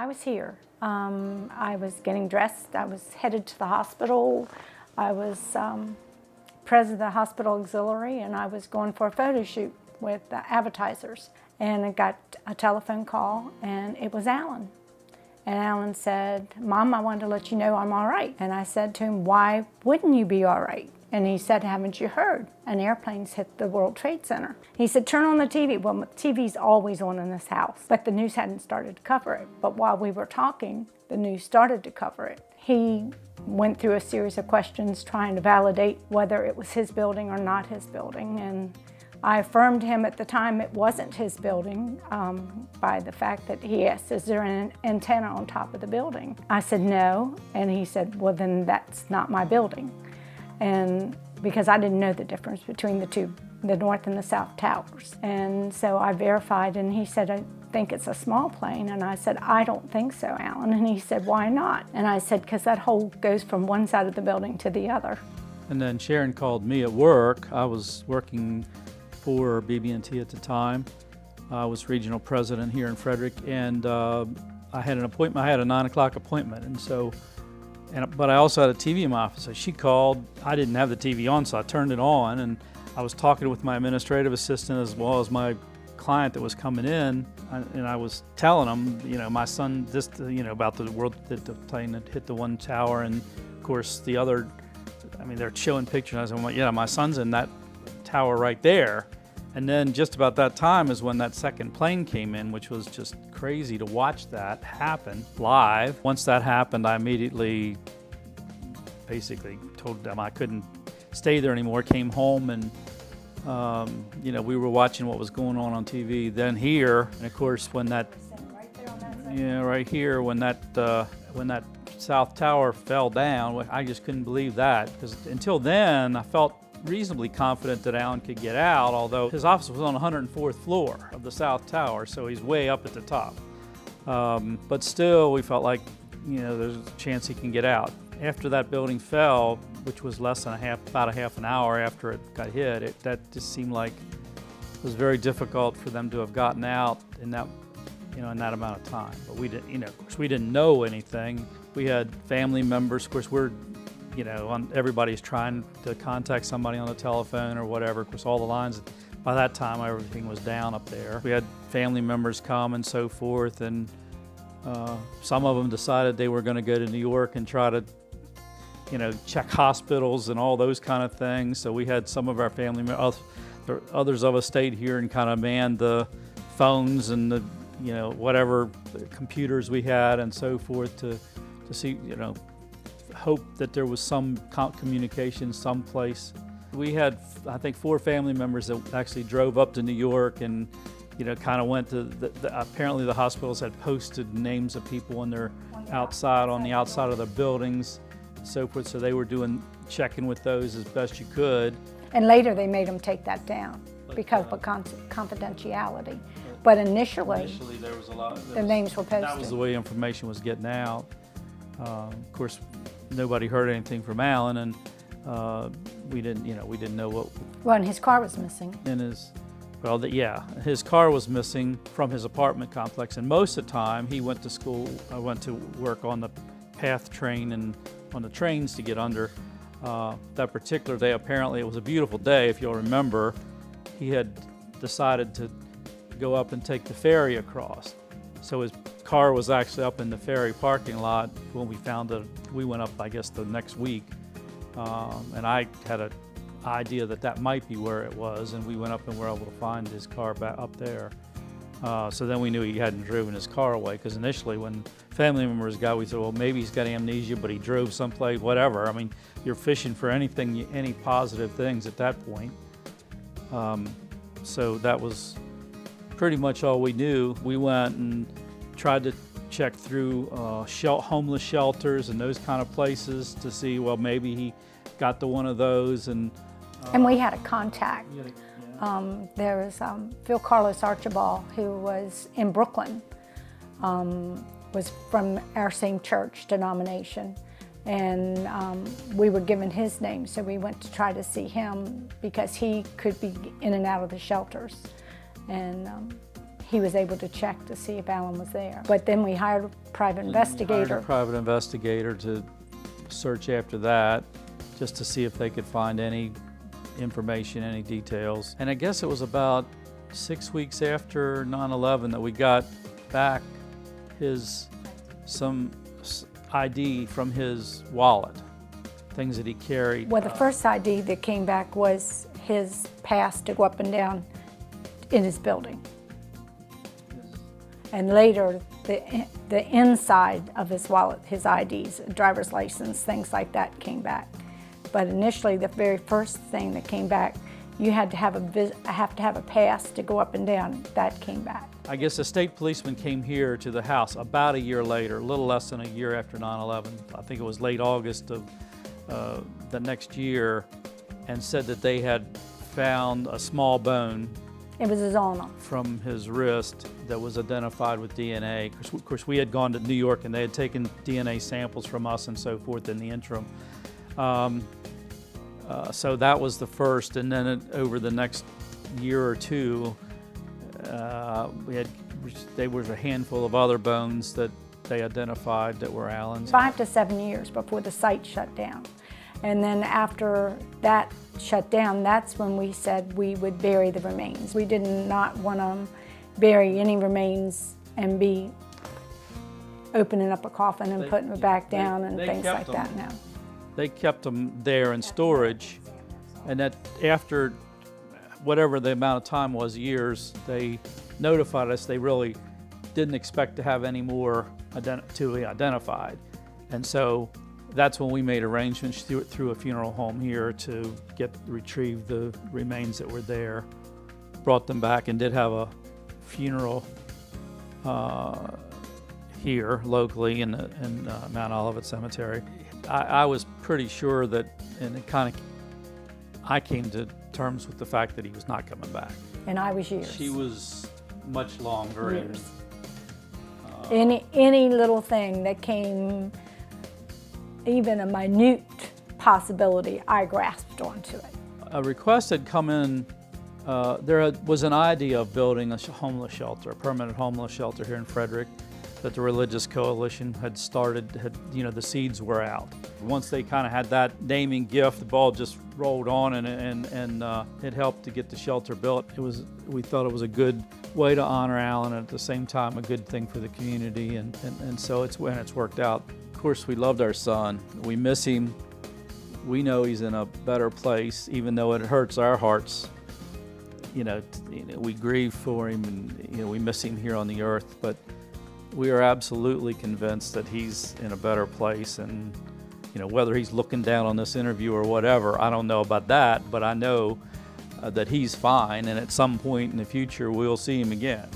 was here. I was getting dressed. I was headed to the hospital. I was president of the hospital auxiliary, and I was going for a photo shoot with advertisers. And I got a telephone call, and it was Alan. And Alan said, "Mom, I wanted to let you know I'm all right." And I said to him, "Why wouldn't you be all right?" And he said, "Haven't you heard? An airplane's hit the World Trade Center." He said, "Turn on the TV." Well, the TV's always on in this house, but the news hadn't started to cover it. But while we were talking, the news started to cover it. He went through a series of questions trying to validate whether it was his building or not his building. And I affirmed him at the time it wasn't his building by the fact that he asked, "Is there an antenna on top of the building?" I said, "No." And he said, "Well, then that's not my building." And because I didn't know the difference between the two, the north and the south towers. And so I verified, and he said, "I think it's a small plane." And I said, "I don't think so, Alan." And he said, "Why not?" And I said, "Because that hole goes from one side of the building to the other." And then Sharon called me at work. I was working for BB&T at the time. I was regional president here in Frederick, and I had an appointment. I had a 9 o'clock appointment, and so, but I also had a TV in my office. So she called. I didn't have the TV on, so I turned it on, and I was talking with my administrative assistant as well as my client that was coming in, and I was telling them, you know, my son, this, you know, about the world, that the plane had hit the one tower, and of course the other. I mean, they're showing pictures. I was like, "Yeah, my son's in that tower right there." And then just about that time is when that second plane came in, which was just crazy to watch that happen live. Once that happened, I immediately basically told them I couldn't stay there anymore, came home, and you know, we were watching what was going on TV. Then here, and of course when that, right here, when that South Tower fell down, I just couldn't believe that, because until then I felt reasonably confident that Alan could get out, although his office was on the 104th floor of the South Tower, so he's way up at the top. But still, we felt like, you know, there's a chance he can get out. After that building fell, which was less than about a half an hour after it got hit, that just seemed like it was very difficult for them to have gotten out in that, you know, in that amount of time. But we didn't, you know, of course, we didn't know anything. We had family members, of course, you know, everybody's trying to contact somebody on the telephone or whatever. Of course, all the lines, by that time, everything was down up there. We had family members come and so forth, and some of them decided they were going to go to New York and try to, you know, check hospitals and all those kind of things. So we had some of our family members, others of us stayed here and kind of manned the phones and the, you know, whatever computers we had and so forth to see, you know, hope that there was some communication someplace. We had, I think, 4 family members that actually drove up to New York and, you know, kind of went to apparently the hospitals had posted names of people on their outside, on the outside of the buildings, so forth. So they were checking with those as best you could. And later they made them take that down because of confidentiality. But initially there was a lot. The names were posted. That was the way information was getting out. Of course, nobody heard anything from Alan, and we didn't know what. Well, and his car was missing. And his car was missing from his apartment complex, and most of the time he went to school. I went to work on the PATH train and on the trains to get under. That particular day, apparently it was a beautiful day, if you'll remember. He had decided to go up and take the ferry across. So his car was actually up in the ferry parking lot when we found it. We went up, I guess, the next week, and I had an idea that might be where it was, and we went up and were able to find his car back up there. So then we knew he hadn't driven his car away, because initially when family members got, we said, well, maybe he's got amnesia, but he drove someplace, whatever. I mean, you're fishing for anything, any positive things at that point. So that was pretty much all we knew. We went and tried to check through homeless shelters and those kind of places to see, well, maybe he got to one of those. And we had a contact. There was Phil Carlos Archibald, who was in Brooklyn, was from our same church denomination, and we were given his name, so we went to try to see him because he could be in and out of the shelters. And he was able to check to see if Alan was there. But then we hired a private Hired investigator. a private investigator to search after that, just to see if they could find any information, any details. And I guess it was about 6 weeks after 9/11 that we got back some ID from his wallet, things that he carried. Well, the first ID that came back was his pass to go up and down in his building. And later, the inside of his wallet, his IDs, driver's license, things like that came back. But initially, the very first thing that came back, you had to have a pass to go up and down. That came back. I guess a state policeman came here to the house about a year later, a little less than a year after 9/11. I think it was late August of the next year, and said that they had found a small bone. It was his ulna. From his wrist that was identified with DNA. Of course, we had gone to New York and they had taken DNA samples from us and so forth in the interim. So that was the first, and then over the next year or two, there was a handful of other bones that they identified that were Alan's. 5 to 7 years before the site shut down. And then after that shut down, that's when we said we would bury the remains. We did not want to bury any remains and be opening up a coffin and putting it back down and things like that now. They kept them there in storage, and that after whatever the amount of time was, years, they notified us they really didn't expect to have any more to be identified. And so that's when we made arrangements through a funeral home here to retrieve the remains that were there, brought them back, and did have a funeral here locally in Mount Olivet Cemetery. I was pretty sure that, and I came to terms with the fact that he was not coming back. And I was years. She was much longer. Years. Any little thing that came, even a minute possibility, I grasped onto it. A request had come in. There was an idea of building a homeless shelter, a permanent homeless shelter here in Frederick, that the Religious Coalition had started. The seeds were out. Once they kind of had that naming gift, the ball just rolled on, and it helped to get the shelter built. We thought it was a good way to honor Alan, and at the same time a good thing for the community, and so it's worked out. Of course, we loved our son. We miss him. We know he's in a better place, even though it hurts our hearts. We grieve for him, and we miss him here on the earth, but we are absolutely convinced that he's in a better place. And whether he's looking down on this interview or whatever, I don't know about that, but I know that he's fine, and at some point in the future we'll see him again.